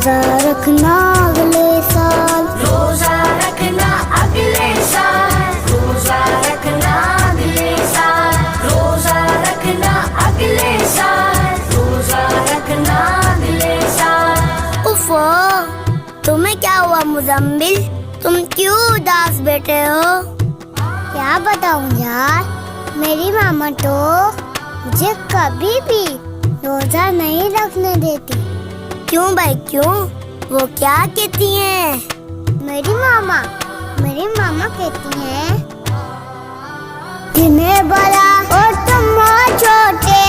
रोजा रखना अगले साल, रोजा रखना अगले साल, रोजा रखना अगले साल, रोजा रखना अगले साल, रोजा रखना अगले साल। उफ़ो, तुम्हें क्या हुआ मुज़म्मिल? तुम क्यों उदास बैठे हो? क्या बताऊं यार, मेरी मामा तो मुझे कभी भी रोजा नहीं रखने देती। क्यों भाई क्यों? वो क्या कहती हैं? मेरी मामा कहती हैं, जिन्हें बड़ा और तुम छोटे,